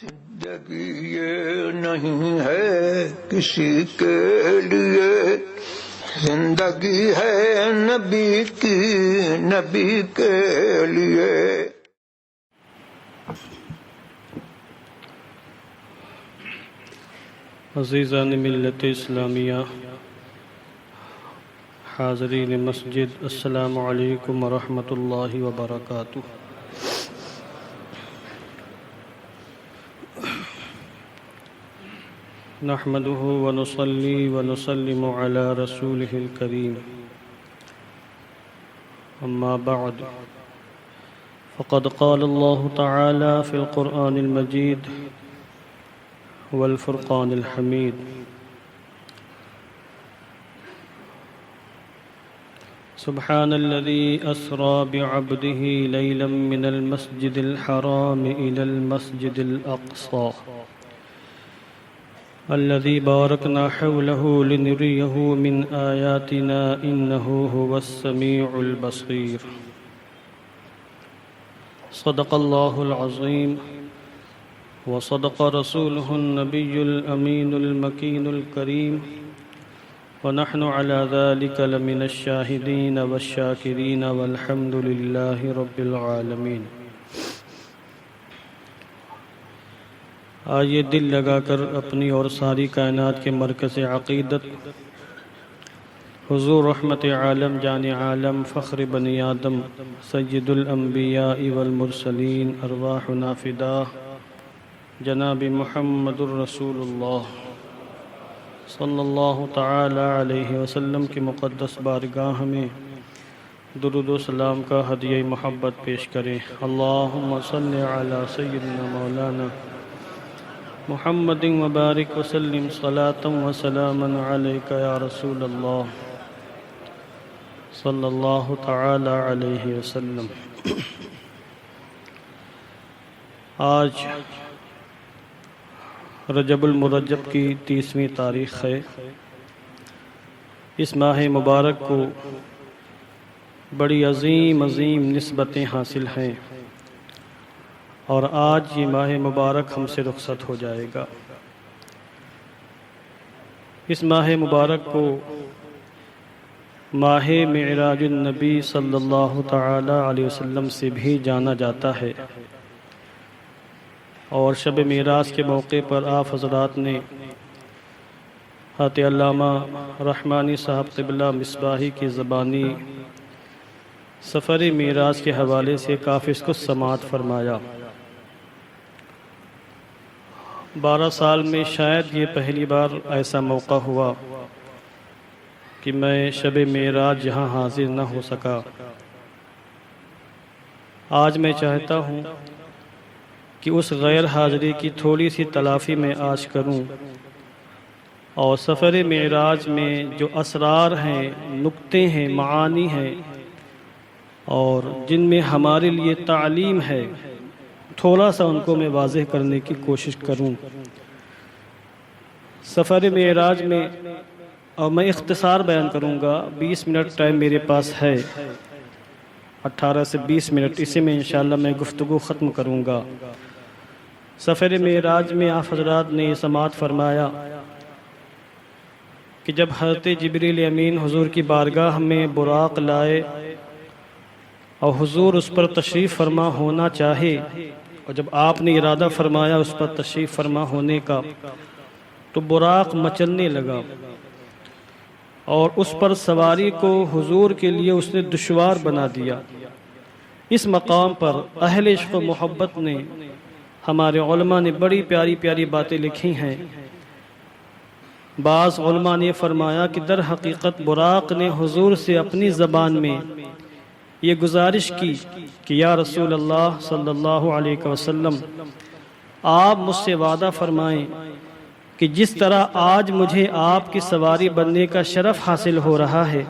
زندگی یہ نہیں ہے کسی کے لیے، زندگی ہے نبی کی، نبی کے لیے۔ عزیزان ملت اسلامیہ، حاضرین مسجد، السلام علیکم ورحمۃ اللہ وبرکاتہ۔ نحمده ونصلي ونسلم على رسوله الكريم، أما بعد، فقد قال الله تعالى في القرآن المجيد والفرقان الحميد: سبحان الذي أسرى بعبده ليلا من المسجد الحرام إلى المسجد الأقصى الذي باركنا حوله لنريه من آياتنا إنه هو السميع البصير۔ صدق الله العظيم وصدق رسوله النبي الأمين المكين الكريم، ونحن على ذلك لمن الشاهدين والشاكرين والحمد لله رب العالمين۔ آئیے دل لگا کر اپنی اور ساری کائنات کے مرکز عقیدت حضور رحمت عالم، جان عالم، فخر بنی آدم، سید الانبیاء والمرسلین، ارواحنا فداہ جناب محمد الرسول اللہ صلی اللہ تعالی علیہ وسلم کی مقدس بارگاہ میں درود و سلام کا ہدیہ محبت پیش کریں۔ اللہم صلی علی سیدنا مولانا محمد وبارک وسلم صلاۃ و سلاما علیک یا رسول اللہ صلی اللہ تعالی علیہ وسلم۔ آج رجب المرجب کی 30ویں تاریخ ہے۔ اس ماہ مبارک کو بڑی عظیم نسبتیں حاصل ہیں، اور آج یہ ماہ مبارک ہم سے رخصت ہو جائے گا۔ اس ماہ مبارک کو ماہ معراج النبی صلی اللہ تعالی علیہ وسلم سے بھی جانا جاتا ہے، اور شب معراج کے موقع پر آپ حضرات نے حضرت علامہ رحمانی صاحب قبلہ مصباحی کی زبانی سفر معراج کے حوالے سے کافی اس کو سماعت فرمایا۔ 12 سال میں شاید یہ پہلی بار ایسا موقع ہوا کہ میں شب معراج یہاں حاضر نہ ہو سکا۔ آج میں چاہتا ہوں کہ اس غیر حاضری کی تھوڑی سی تلافی میں آج کروں، اور سفر معراج میں جو اسرار ہیں، نکتے ہیں، معانی ہیں، اور جن میں ہمارے لیے تعلیم ہے، تھوڑا سا ان کو میں واضح کرنے کی کوشش کروں۔ سفر معراج میں، اور میں اختصار بیان کروں گا، 20 منٹ ٹائم میرے پاس ہے، 18 سے 20 منٹ، اسی میں انشاءاللہ میں گفتگو ختم کروں گا۔ سفر معراج میں آپ حضرات نے یہ سماعت فرمایا کہ جب حضرت جبریل امین حضور کی بارگاہ میں براق لائے اور حضور اس پر تشریف فرما ہونا چاہے، اور جب آپ نے ارادہ فرمایا اس پر تشریف فرما ہونے کا، تو براق مچلنے لگا، اور اس پر سواری کو حضور کے لیے اس نے دشوار بنا دیا۔ اس مقام پر اہل عشق و محبت نے، ہمارے علماء نے بڑی پیاری پیاری باتیں لکھی ہیں۔ بعض علماء نے فرمایا کہ در حقیقت براق نے حضور سے اپنی زبان میں یہ گزارش کی کہ یا رسول اللہ صلی اللہ علیہ وسلم، آپ مجھ سے وعدہ فرمائیں کہ جس طرح آج مجھے آپ کی سواری بننے کا شرف حاصل ہو رہا ہے،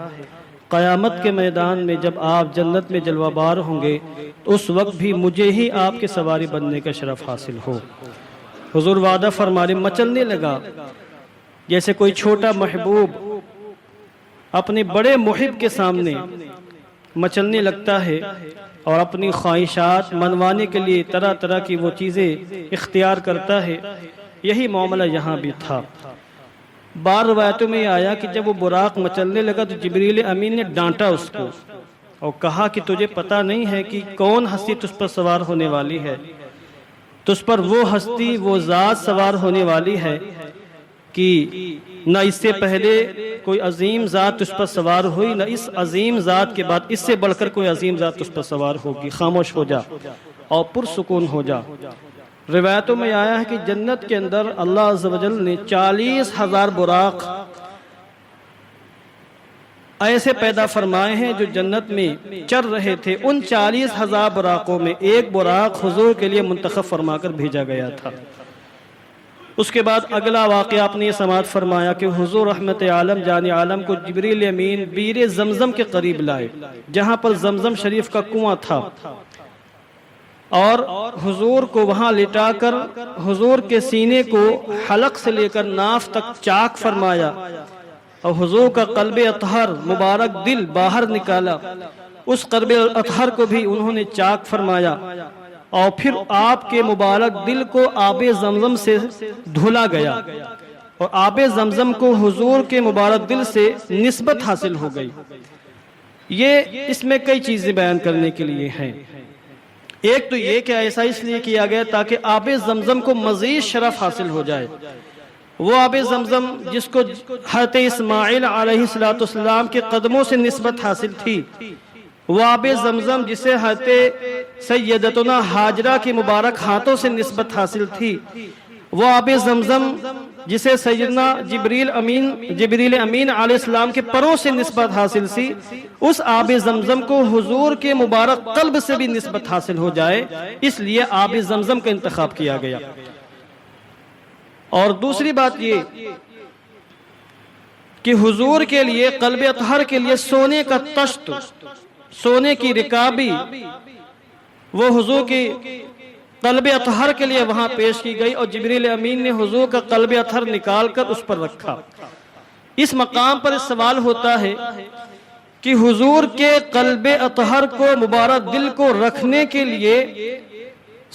قیامت کے میدان میں جب آپ جنت میں جلوہ بار ہوں گے تو اس وقت بھی مجھے ہی آپ کی سواری بننے کا شرف حاصل ہو۔ حضور وعدہ فرمانے، مچلنے لگا، جیسے کوئی چھوٹا محبوب اپنے بڑے محب کے سامنے مچلنے لگتا ہے اور اپنی خواہشات منوانے کے لیے طرح طرح کی وہ چیزیں اختیار کرتا ہے، یہی معاملہ یہاں بھی تھا۔ بعض روایتوں میں یہ آیا کہ جب وہ براق مچلنے لگا تو جبریل امین نے ڈانٹا اس کو اور کہا کہ تجھے پتہ نہیں ہے کہ کون ہستی تجھ پر سوار ہونے والی ہے، تجھ پر وہ ہستی وہ ذات سوار ہونے والی ہے کہ نہ اس سے پہلے کوئی عظیم ذات تجھ پر سوار ہوئی، نہ اس عظیم ذات کے بعد اس سے بڑھ کر کوئی عظیم ذات تجھ پر سوار ہوگی، خاموش ہو جا اور پرسکون ہو جا۔ روایتوں میں آیا ہے کہ جنت کے اندر اللہ عز و جل نے 40,000 براق ایسے پیدا فرمائے ہیں جو جنت میں چر رہے تھے۔ ان 40,000 براقوں میں ایک براق حضور کے لیے منتخب فرما کر بھیجا گیا تھا۔ اس کے بعد اگلا واقعہ آپ نے یہ سماعت فرمایا کہ حضور رحمت عالم جان عالم کو جبریل امین بیر زمزم کے قریب لائے، جہاں پر زمزم شریف کا کنواں تھا، اور حضور کو وہاں لٹا کر حضور کے سینے کو حلق سے لے کر ناف تک چاک فرمایا اور حضور کا قلب اطہر مبارک دل باہر نکالا، اس قلب اطہر کو بھی انہوں نے چاک فرمایا اور پھر آپ کے مبارک دل کو آب زمزم سے دھلا گیا اور آب زمزم کو حضور کے مبارک دل سے نسبت حاصل ہو گئی۔ یہ اس میں کئی چیزیں بیان کرنے کے لیے ہیں۔ ایک تو یہ کہ ایسا اس لیے کیا گیا تاکہ آب زمزم کو مزید شرف حاصل ہو جائے۔ وہ آب زمزم جس کو حضرت اسماعیل علیہ السلام کے قدموں سے نسبت حاصل تھی، وہ آب زمزم جسے حضرت سیدتنا ہاجرہ کی مبارک ہاتھوں سے نسبت حاصل تھی، وہ آب زمزم جسے سیدنا جبریل امین علیہ السلام کے پروں سے نسبت حاصل تھی، اس آب زمزم کو حضور کے مبارک قلب سے بھی نسبت حاصل ہو جائے، اس لیے آب زمزم کا انتخاب کیا گیا۔ اور دوسری بات یہ کہ حضور کے لیے قلب اطہر کے لیے سونے کا تشت، سونے کی رکابی وہ حضور کی قلب اطہر کے لیے وہاں پیش کی گئی اور جبریل امین نے حضور کا قلب اطہر نکال کر اس پر رکھا۔ اس مقام پر اس سوال ہوتا ہے کہ حضور کے قلب اطہر کو مبارک دل کو رکھنے کے لیے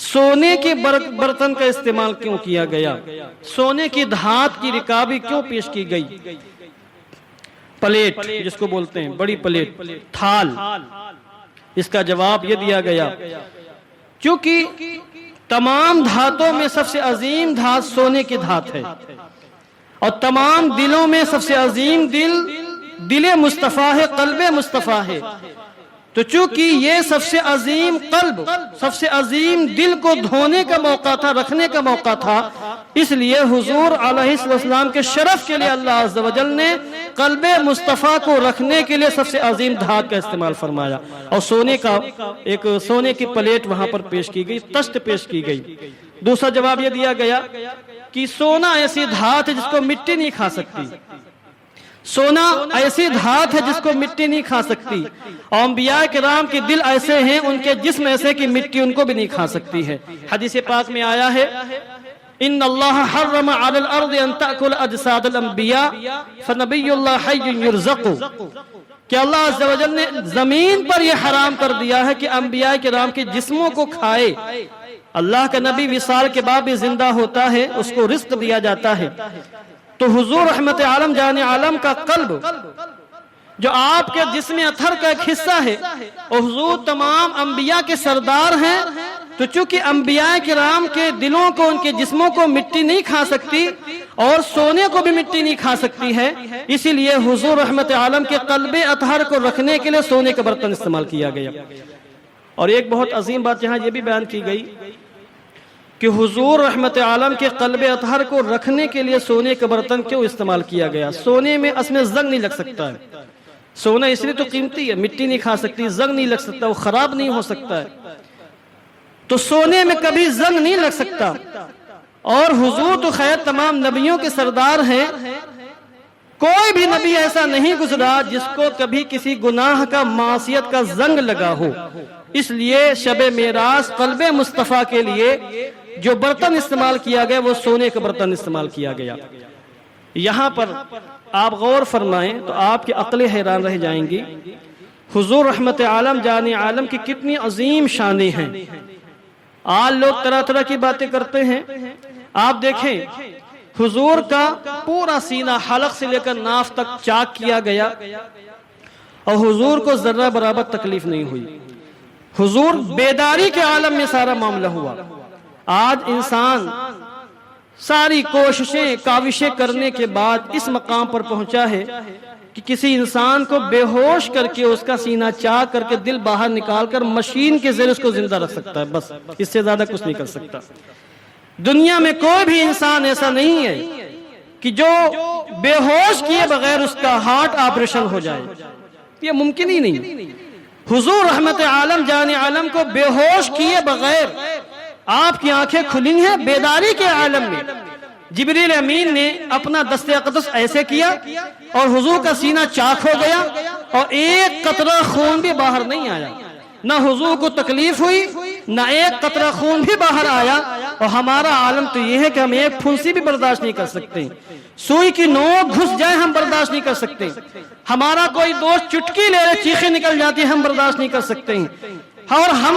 سونے کے برتن کا استعمال کیوں کیا گیا؟ سونے کی دھات کی رکابی کیوں پیش کی گئی؟ پلیٹ جس کو بولتے ہیں، بڑی پلیٹ، تھال، اس کا جواب یہ دیا گیا کیونکہ تمام دھاتوں میں سب سے عظیم دھات سونے کی دھات ہے اور تمام دلوں میں سب سے عظیم دل مصطفیٰ ہے، قلب مصطفیٰ ہے۔ تو چونکہ یہ سب سے عظیم قلب، سب سے عظیم دل کو دھونے کا موقع تھا، رکھنے کا موقع تھا، اس لیے حضور علیہ السلام کے شرف کے لیے اللہ عز و جل نے قلب مصطفیٰ کو رکھنے کے لیے سب سے عظیم دھات کا استعمال فرمایا اور سونے کی پلیٹ وہاں پر پیش کی گئی، تشت پیش کی گئی۔ دوسرا جواب یہ دیا گیا کہ سونا ایسی دھات ہے جس کو مٹی نہیں کھا سکتی، سونا ایسی دھات ہے جس کو مٹی نہیں کھا سکتی، اور انبیاء کرام کے دل ایسے ہیں، ان کے جسم ایسے کہ مٹی ان کو بھی نہیں کھا سکتی ہے۔ حدیث پاک میں آیا ہے ان اللہ حرم علی الارض ان تأکل اجساد الانبیاء فنبی اللہ حی یرزق، کہ اللہ عز و جل نے زمین پر یہ حرام کر دیا ہے کہ انبیاء کرام کے جسموں کو کھائے۔ اللہ کا نبی وصال کے بعد بھی زندہ ہوتا ہے، اس کو رزق دیا جاتا ہے۔ تو حضور رحمت عالم جان عالم کا قلب جو آپ کے جسم اطہر کا ایک حصہ ہے، اور حضور تمام انبیاء کے سردار ہیں، تو چونکہ انبیاء کرام کے دلوں کو، ان کے جسموں کو مٹی نہیں کھا سکتی اور سونے کو بھی مٹی نہیں کھا سکتی ہے، اسی لیے حضور رحمت عالم کے قلب اطہر کو رکھنے کے لیے سونے کا برتن استعمال کیا گیا۔ اور ایک بہت عظیم بات یہاں یہ بھی بیان کی گئی کہ حضور رحمت عالم کے قلب اطہر کو رکھنے کے لیے سونے کا برتن کیوں استعمال کیا گیا؟ سونے میں اس میں زنگ نہیں لگ سکتا ہے، سونا اس لیے تو قیمتی ہے، مٹی نہیں کھا سکتی، زنگ نہیں لگ سکتا، وہ خراب نہیں ہو سکتا ہے، تو سونے میں کبھی زنگ نہیں لگ سکتا۔ اور حضور تو خیر تمام نبیوں کے سردار ہیں، کوئی بھی نبی ایسا نہیں گزرا جس کو کبھی کسی گناہ کا، معصیت کا زنگ لگا ہو، اس لیے شب معراج قلب مصطفیٰ کے لیے جو برتن استعمال کیا گیا وہ سونے کا برتن استعمال کیا گیا۔ یہاں پر آپ غور فرمائیں تو آپ کی عقلیں حیران رہ جائیں گی۔ حضور رحمت عالم جان عالم کی کتنی عظیم شانیں ہیں. آج لوگ طرح طرح کی باتیں کرتے ہیں. آپ دیکھیں حضور کا پورا سینہ حلق سے لے کر ناف تک چاک کیا گیا اور حضور کو ذرہ برابر تکلیف نہیں ہوئی. حضور بیداری کے عالم میں سارا معاملہ ہوا. آج انسان ساری کوششیں کاوشیں کرنے کے بعد اس مقام پر پہنچا ہے کہ کسی انسان کو بے ہوش کر کے اس کا سینہ چاک کر کے دل باہر نکال کر مشین کے ذریعے اس کو زندہ رکھ سکتا ہے. بس اس سے زیادہ کچھ نہیں کر سکتا. دنیا میں کوئی بھی انسان ایسا نہیں ہے کہ جو بے ہوش کیے بغیر اس کا ہارٹ آپریشن ہو جائے. یہ ممکن ہی نہیں. حضور رحمت عالم جان عالم کو بے ہوش کیے بغیر آپ کی آنکھیں کھلی ہیں بیداری کے عالم میں. جبریل امین نے اپنا دست اقدس ایسے کیا اور حضور کا سینہ چاک ہو گیا اور ایک قطرہ خون بھی باہر نہیں آیا. نہ حضور کو تکلیف ہوئی نہ ایک قطرہ خون بھی باہر آیا. اور ہمارا عالم تو یہ ہے کہ ہم ایک پھنسی بھی برداشت نہیں کر سکتے. سوئی کی نوک گھس جائے ہم برداشت نہیں کر سکتے. ہمارا کوئی دوست چٹکی لے رہے چیخیں نکل جاتی ہے ہم برداشت نہیں کر سکتے. اور ہم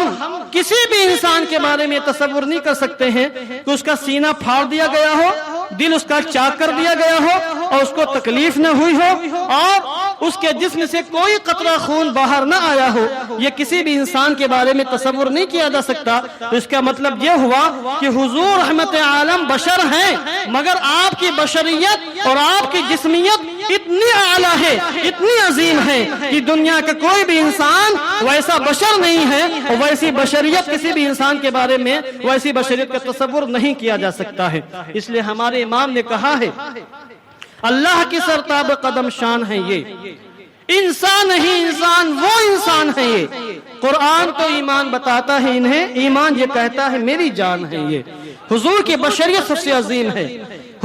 کسی بھی انسان کے بارے میں تصور نہیں کر سکتے ہیں کہ اس کا سینہ پھاڑ دیا گیا ہو, دل اس کا چاک کر دیا گیا ہو اور اس کو تکلیف نہ ہوئی ہو اور اس کے جسم سے کوئی قطرہ خون باہر نہ آیا ہو. یہ کسی بھی انسان کے بارے میں تصور نہیں کیا جا سکتا. تو اس کا مطلب یہ ہوا کہ حضور رحمت عالم بشر ہیں مگر آپ کی بشریت اور آپ کی جسمیت اتنی اعلیٰ ہے, اتنی عظیم ہے کہ دنیا کا کوئی بھی انسان ویسا بشر نہیں ہے اور ویسی بشریت کسی بھی انسان کے بارے میں ویسی بشریت کا تصور نہیں کیا جا سکتا ہے. اس لیے ہمارے امام نے کہا ہے اللہ کی سرتاب قدم شان ہے یہ, انسان نہیں انسان وہ انسان ہے یہ. قرآن تو ایمان بتاتا ہے انہیں, ایمان یہ کہتا ہے میری جان ہے یہ. حضور کی بشریت سب سے عظیم ہے.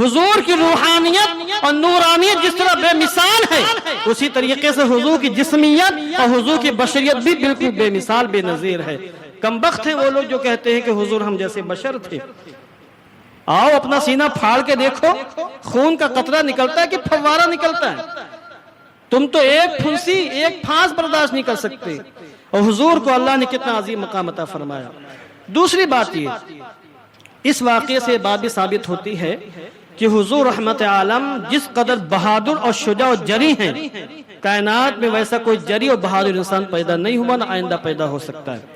حضور کی روحانیت اور نورانیت جس طرح بے مثال ہے اسی طریقے سے حضور کی جسمیت اور حضور کی بشریت بھی بالکل بے مثال بے نظیر ہے. کم بخت ہیں وہ لوگ جو کہتے ہیں کہ حضور ہم جیسے بشر تھے. آؤ اپنا سینہ پھاڑ کے دیکھو, خون کا قطرہ نکلتا ہے کہ پھوارہ نکلتا ہے. تم تو ایک پھنسی ایک پھانس برداشت نہیں کر سکتے. اور حضور کو اللہ نے کتنا عظیم مقام عطا فرمایا. دوسری بات یہ, اس واقعے سے بات بھی ثابت ہوتی ہے کہ حضور رحمت عالم جس قدر بہادر اور شجاع و جری ہیں, کائنات میں ویسا کوئی جری اور بہادر انسان پیدا نہیں ہوا نہ آئندہ پیدا ہو سکتا ہے.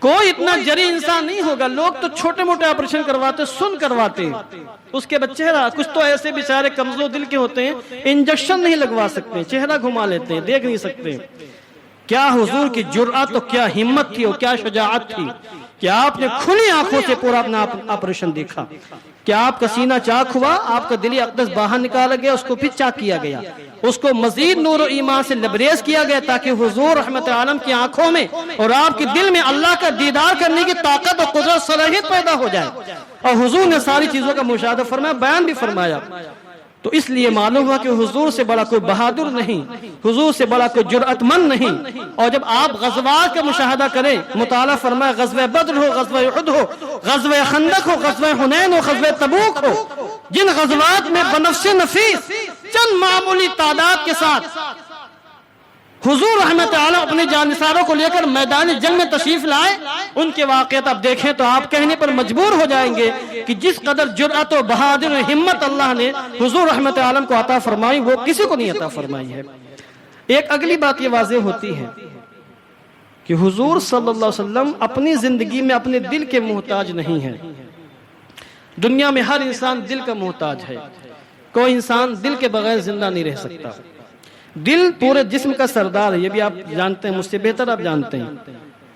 کوئی اتنا جری انسان نہیں ہوگا. لوگ تو چھوٹے موٹے آپریشن کرواتے, سن کرواتے, اس کے بعد چہرہ, کچھ تو ایسے بیچارے کمزور دل کے ہوتے ہیں انجیکشن نہیں لگوا سکتے, چہرہ گھما لیتے ہیں, دیکھ نہیں سکتے. کیا حضور کی جرأت اور کیا ہمت تھی اور کیا شجاعت تھی کہ آپ نے کھلی آنکھوں سے پورا اپنا آپریشن دیکھا. کیا آپ کا سینہ چاک ہوا, آپ کا دل اقدس باہر نکالا گیا, اس کو پھر چاک کیا گیا, اس کو مزید نور و ایمان سے لبریز کیا گیا تاکہ حضور رحمت عالم کی آنکھوں میں اور آپ کے دل میں اللہ کا دیدار کرنے کی طاقت اور قدرت صلاحیت پیدا ہو جائے. اور حضور نے ساری چیزوں کا مشاہدہ فرمایا, بیان بھی فرمایا. تو اس لیے معلوم ہوا کہ حضور سے بڑا کوئی بہادر نہیں, حضور سے بڑا کوئی جرأت مند نہیں. اور جب آپ غزوات کا مشاہدہ کریں, مطالعہ فرمائے, غزوہ بدر ہو, غزوہ احد ہو, غزوہ خندق ہو, غزوہ حنین ہو, غزوہ تبوک ہو, جن غزوات میں بنفس نفیس چند معمولی تعداد کے ساتھ حضور رحمت عالم اپنے جانثاروں کو لے کر میدان جنگ میں تشریف لائے, ان کے واقعات آپ دیکھیں تو آپ کہنے پر مجبور ہو جائیں گے کہ جس قدر جرأت و بہادر و ہمت اللہ نے حضور رحمت عالم کو عطا فرمائی وہ کسی کو نہیں عطا فرمائی ہے. ایک اگلی بات یہ واضح ہوتی ہے کہ حضور صلی اللہ علیہ وسلم اپنی زندگی میں اپنے دل کے محتاج نہیں ہیں. دنیا میں ہر انسان دل کا محتاج ہے. کوئی انسان دل کے بغیر زندہ نہیں رہ سکتا. دل پورے جسم کا سردار ہے, یہ بھی آپ جانتے ہیں, مجھ سے بہتر آپ جانتے ہیں.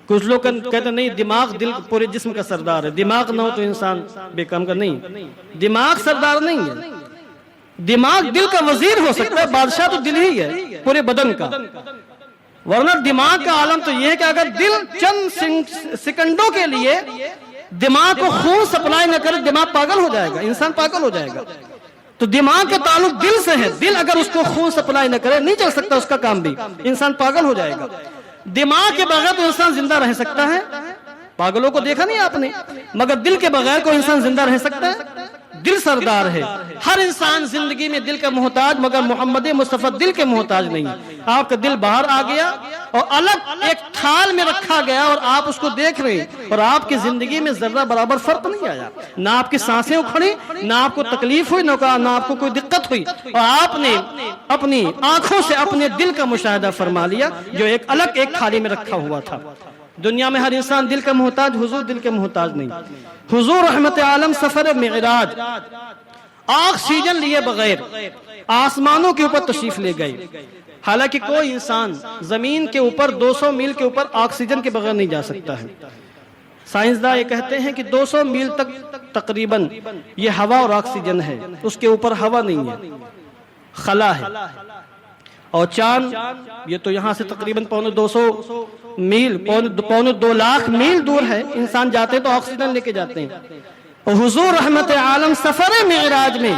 کچھ لوگ کہتے ہیں نہیں دماغ دل پورے جسم کا سردار ہے, دماغ نہ ہو تو انسان بے کام کا. نہیں, دماغ سردار نہیں ہے. دماغ دل کا وزیر ہو سکتا ہے, بادشاہ تو دل ہی ہے پورے بدن کا. ورنہ دماغ کا عالم تو یہ ہے کہ اگر دل چند سیکنڈوں کے لیے دماغ کو خون سپلائی نہ کرے دماغ پاگل ہو جائے گا, انسان پاگل ہو جائے گا. تو دماغ کا تعلق دل سے ہے. دل اگر اس کو خون سپلائی نہ کرے نہیں چل سکتا اس کا کام بھی, انسان پاگل ہو جائے گا. دماغ کے بغیر تو انسان زندہ رہ سکتا ہے, پاگلوں کو دیکھا نہیں آپ نے, مگر دل کے بغیر کوئی انسان زندہ رہ سکتا ہے؟ دل سردار ہے. ہر انسان زندگی میں دل کا محتاج، مگر محمد مصطفیٰ دل کے محتاج نہیں. آپ کا دل باہر آ گیا اور الگ ایک تھال میں رکھا گیا اور آپ اس کو دیکھ رہے ہیں، اور آپ کی زندگی میں ذرہ برابر فرق نہیں آیا. نہ آپ کی سانسیں اکھڑی، نہ آپ کو تکلیف ہوئی، نہ آپ کو کوئی دقت ہوئی، اور آپ نے اپنی آنکھوں سے اپنے دل کا مشاہدہ فرما لیا جو ایک الگ ایک تھالی میں رکھا ہوا تھا. دنیا میں ہر انسان دل کا محتاج، حضور دل کے محتاج نہیں. حضور رحمت عالم سفر معراج آکسیجن لیے بغیر آسمانوں کے اوپر تشریف لے گئے. حالانکہ کوئی انسان زمین کے اوپر 200 میل کے اوپر آکسیجن کے بغیر نہیں جا سکتا ہے. سائنسداں یہ کہتے ہیں کہ 200 میل تک تقریباً یہ ہوا اور آکسیجن ہے، اس کے اوپر ہوا نہیں ہے، خلا ہے. اور چاند یہ تو یہاں سے تقریباً 200 میل، 2 لاکھ میل دور ہے. انسان جاتے تو آکسیجن لے کے جاتے ہیں. اور حضور رحمت عالم سفر معراج میں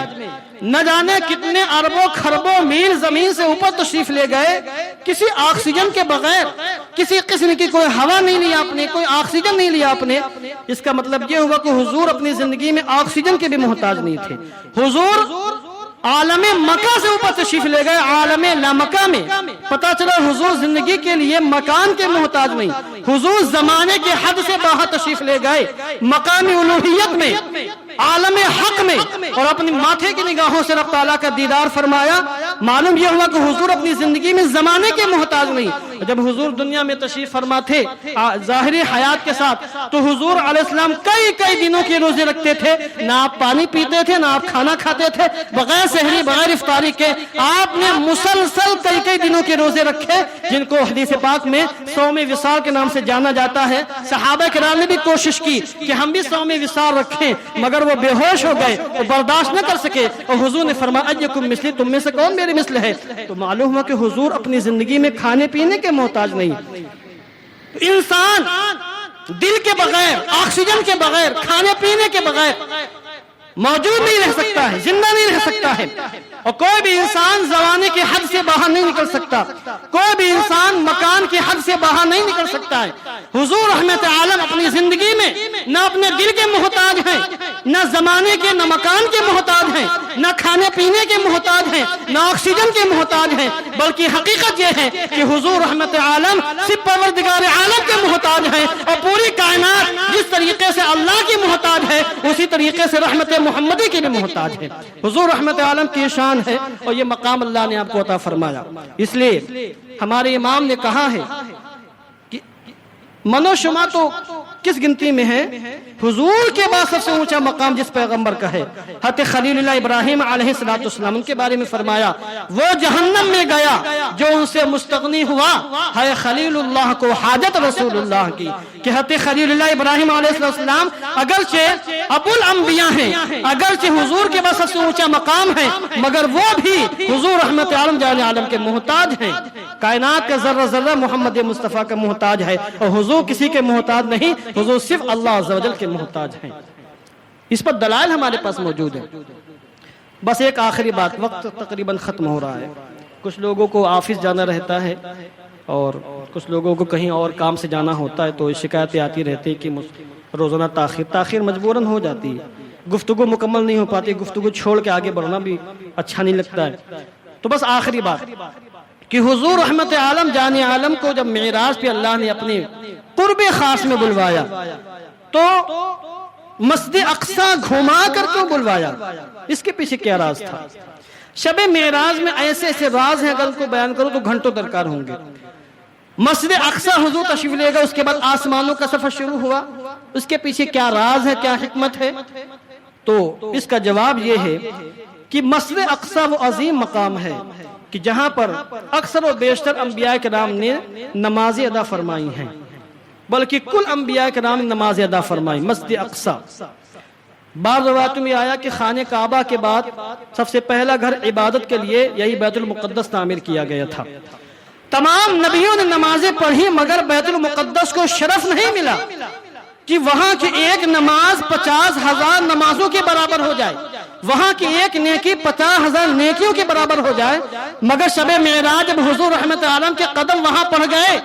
نہ جانے کتنے اربوں کھربوں میل زمین سے اوپر تشریف لے گئے، کسی آکسیجن کے بغیر، کسی قسم کی کوئی ہوا نہیں لیا آپ نے، کوئی آکسیجن نہیں لیا آپ نے. اس کا مطلب یہ ہوا کہ حضور اپنی زندگی میں آکسیجن کے بھی محتاج نہیں تھے. حضور عالم مکہ سے اوپر تشریف لے گئے، عالم لامکہ میں. پتا چلا حضور زندگی کے لیے مکان کے محتاج نہیں، حضور زمانے کے حد سے باہر تشریف لے گئے، مقام الوہیت میں، عالم حق میں، اور اپنی ماتھے کی نگاہوں سے رب تعالیٰ کا دیدار فرمایا. معلوم یہ ہوا کہ حضور اپنی زندگی میں زمانے کے محتاج نہیں. جب حضور دنیا میں تشریف فرما تھے ظاہری حیات کے ساتھ، تو حضور علیہ السلام کئی دنوں کے روزے رکھتے تھے. نہ آپ پانی پیتے تھے، نہ آپ کھانا کھاتے تھے، بغیر سحری بغیر افطاری کے آپ نے مسلسل کئی دنوں کے روزے رکھے، جن کو حدیث پاک میں صوم وصال کے نام سے جانا جاتا ہے. صحابہ کرام نے بھی کوشش کی کہ ہم بھی صوم وصال رکھیں، مگر وہ بے ہوش ہو گئے، وہ برداشت نہ کر سکے. اور حضور نے فرمایا ایکم مثلی، تم میں سے کون میرے مثل ہے؟ تو معلوم ہوا کہ حضور اپنی زندگی میں کھانے پینے کے محتاج نہیں. انسان دل کے بغیر، آکسیجن کے بغیر، کھانے پینے کے بغیر موجود نہیں رہ سکتا ہے، زندہ نہیں رہ سکتا ہے. اور کوئی بھی انسان زمانے کے حد سے باہر نہیں نکل سکتا، کوئی بھی انسان مکان کی حد سے باہر نہیں نکل سکتا ہے. حضور رحمت عالم اپنی زندگی میں نہ اپنے دل کے محتاج ہیں، نہ زمانے کے، نہ مکان کے محتاج ہیں، نہ کھانے پینے کے محتاج ہیں، نہ آکسیجن کے محتاج ہیں. بلکہ حقیقت یہ ہے کہ حضور رحمت عالم صرف پروردگار عالم کے محتاج ہیں، اور پوری کائنات جس طریقے سے اللہ کی محتاج ہے، اسی طریقے سے رحمت محمدی کے بھی محتاج ہے. حضور رحمت عالم کی شان ہے، اور یہ مقام اللہ نے آپ کو عطا فرمایا. اس لیے ہمارے امام نے کہا ہے کہ منو شما تو کس گنتی میں ہے، حضور کے بعد سب سے اونچا مقام جس پیغمبر کا ہے. حضرت خلیل اللہ ابراہیم علیہ السلام ان کے بارے میں فرمایا وہ جہنم میں گیا جو ان سے مستغنی ہوا، ہے خلیل اللہ کو حاجت رسول اللہ کی. کہ حضرت خلیل اللہ ابراہیم علیہ السلام اگرچہ ابو الانبیاء ہیں، اگرچہ حضور کے بعد سب سے اونچا مقام ہے، مگر وہ بھی حضور رحمت عالم جان عالم کے محتاج ہیں. کائنات کا ذرہ ذرہ محمد مصطفیٰ کا محتاج ہے، اور حضور کسی کے محتاج نہیں، حضور صرف اللہ عز و جل کے محتاج ہیں. اس پر دلائل ہمارے پاس موجود ہیں. بس ایک آخری بات، وقت تقریباً ختم ہو رہا ہے. کچھ لوگوں کو آفس جانا رہتا ہے اور کچھ لوگوں کو کہیں اور کام سے جانا ہوتا ہے، تو شکایتیں آتی رہتی ہیں کہ روزانہ تاخیر مجبوراً ہو جاتی ہے، گفتگو مکمل نہیں ہو پاتی، گفتگو چھوڑ کے آگے بڑھنا بھی اچھا نہیں لگتا ہے. تو بس آخری بات کہ حضور رحمت عالم جان عالم کو جب معراج پہ اللہ نے اپنے قرب خاص میں بلوایا، تو مسجد اقصی گھما کر کیوں بلوایا؟ اس کے پیچھے کیا راز تھا؟ شب معراج میں ایسے راز ہیں، اگر ان کو بیان کرو تو گھنٹوں درکار ہوں گے. مسجد اقصی حضور تشریف لے گئے، اس کے بعد آسمانوں کا سفر شروع ہوا. اس کے پیچھے کیا راز ہے، کیا حکمت ہے؟ تو اس کا جواب یہ ہے کہ مسجد اقصی وہ عظیم مقام ہے کہ جہاں پر اکثر و بیشتر انبیاء کرام نے نماز ادا فرمائی ہیں، بلکہ کل انبیاء کرام نے نماز ادا فرمائی. مسجد اقصی بعض روایتوں میں آیا کہ خانہ کعبہ کے بعد سب سے پہلا گھر عبادت کے لیے یہی بیت المقدس تعمیر کیا گیا تھا. تمام نبیوں نے نمازیں پڑھی، مگر بیت المقدس کو شرف نہیں ملا کہ وہاں کی ایک نماز 50,000 نمازوں کے برابر ہو جائے، وہاں کی ایک نیکی 50,000 نیکیوں کے برابر ہو جائے. مگر شب معراج جب حضور رحمت عالم کے قدم وہاں پڑ گئے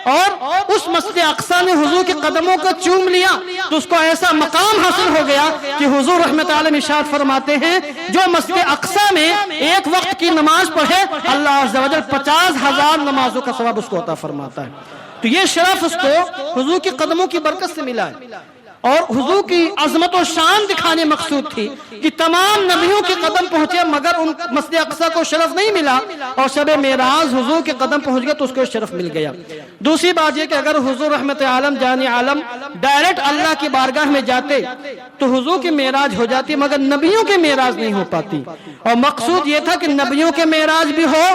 اور اس مسجد اقصی نے حضور کے قدموں کو چوم لیا تو اس کو ایسا مقام حاصل ہو گیا کہ حضور رحمت عالم ارشاد فرماتے ہیں جو مسجد اقصی میں ایک وقت کی نماز پڑھے اللہ عز و جل 50,000 نمازوں کا ثواب اس کو عطا فرماتا ہے۔ تو یہ شرف اس کو حضور کے قدموں کی برکت سے ملا ہے، اور حضور کی عظمت و شان دکھانے مقصود تھی کہ تمام نبیوں کے قدم پہنچے مگر ان مسجد اقصی کو شرف نہیں ملا، اور شب معراج حضور کے قدم پہنچ گیا تو اس کو شرف مل گیا۔ دوسری بات یہ کہ اگر حضور رحمت عالم جان عالم ڈائریکٹ اللہ کی بارگاہ میں جاتے تو حضور کی معراج ہو جاتی مگر نبیوں کے معراج نہیں ہو پاتی، اور مقصود یہ تھا کہ نبیوں کے معراج بھی ہو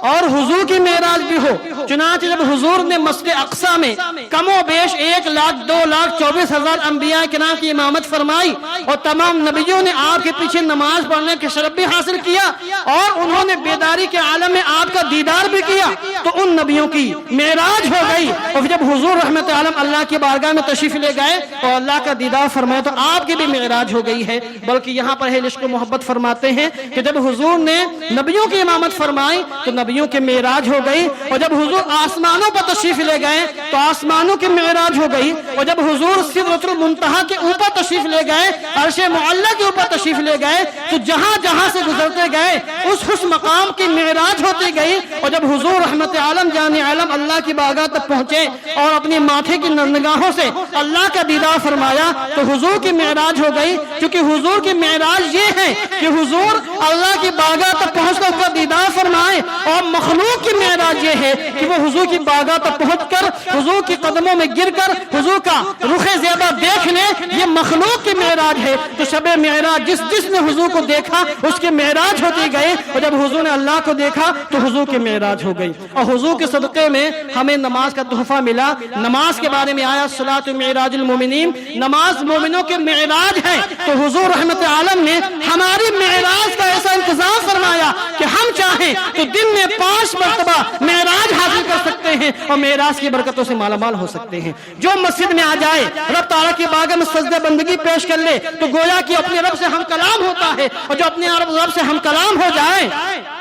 اور حضور کی معراج بھی ہو۔ چنانچہ جب حضور نے مسجد اقصی میں کم و بیش 1,02,24,000 انبیاء کرام کی امامت فرمائی اور تمام نبیوں نے آپ کے پیچھے نماز پڑھنے کے شرف بھی حاصل کیا اور انہوں نے بیداری کے عالم میں آپ کا دیدار بھی کیا، تو ان نبیوں کی معراج ہو گئی۔ اور جب حضور رحمت عالم اللہ کی بارگاہ میں تشریف لے گئے اور اللہ کا دیدار فرمایا تو آپ کی بھی معراج ہو گئی ہے۔ بلکہ یہاں پر اہل عشق و محبت فرماتے ہیں کہ جب حضور نے نبیوں کی امامت فرمائی تو نبیوں کی معراج ہو گئی، اور جب حضور آسمانوں پر تشریف لے گئے تو آسمانوں کی معراج ہو گئی، اور جب حضور سدرۃ المنتہا کے اوپر تشریف لے گئے، عرش معلی کے اوپر تشریف لے گئے، تو جہاں جہاں سے گزرتے گئے اس مقام کی معراج ہوتی گئی۔ اور جب حضور رحمت عالم جان عالم اللہ کی بارگاہ تک پہنچے اور اپنی ماتھے کی نگاہوں سے اللہ کا دیدار فرمایا تو حضور کی معراج ہو گئی، کیونکہ حضور کی معراج یہ ہے کہ حضور اللہ کی بارگاہ تک پہنچ کر اس کا دیدار فرمائے، اور مخلوق کی معراج یہ ہے کہ وہ حضور کی بارگاہ تک پہنچ کر حضور کی قدموں میں گر کر حضور کا رخ زیبا دیکھ لیں، یہ مخلوق کی معراج ہے۔ تو شب معراج جس نے حضور کو دیکھا اس کی معراج ہوتی گئی، اور جب حضور نے اللہ کو دیکھا تو حضور کی معراج ہو گئی۔ اور حضور کے صدقے میں ہمیں نماز کا تحفہ ملا۔ نماز کے بارے میں آیا الصلاۃ معراج المومنین، نماز مومنوں کے معراج ہے، تو حضور رحمت عالم نے ہماری معراج کا ایسا انتظام فرمایا کہ ہم چاہیں تو دن میں 5 مرتبہ معراج حاصل کر سکتے ہیں اور معراج کی برکتوں سے مالا مال ہو سکتے ہیں۔ جو مسجد میں آ جائے رب تعالیٰ کی بارگاہ میں سجدہ بندگی پیش کر لے تو گویا کہ اپنے رب سے ہم کلام ہوتا ہے، اور جو اپنے رب سے ہم کلام ہو جائے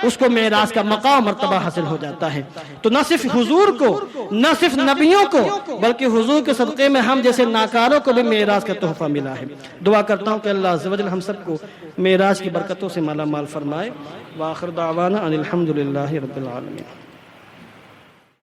اس کو معراج کا مقام مرتبہ حاصل ہو جاتا ہے۔ تو نہ صرف حضور کو، نہ صرف نبیوں کو، بلکہ حضور کے صدقے میں ہم جیسے ناکاروں کو بھی معراج کا تحفہ ملا ہے۔ دعا کرتا ہوں کہ اللہ عز و جل ہم سب کو معراج کی برکتوں سے مالا مال فرمائے۔ وآخر دعوانا ان الحمد للہ رب العالمین۔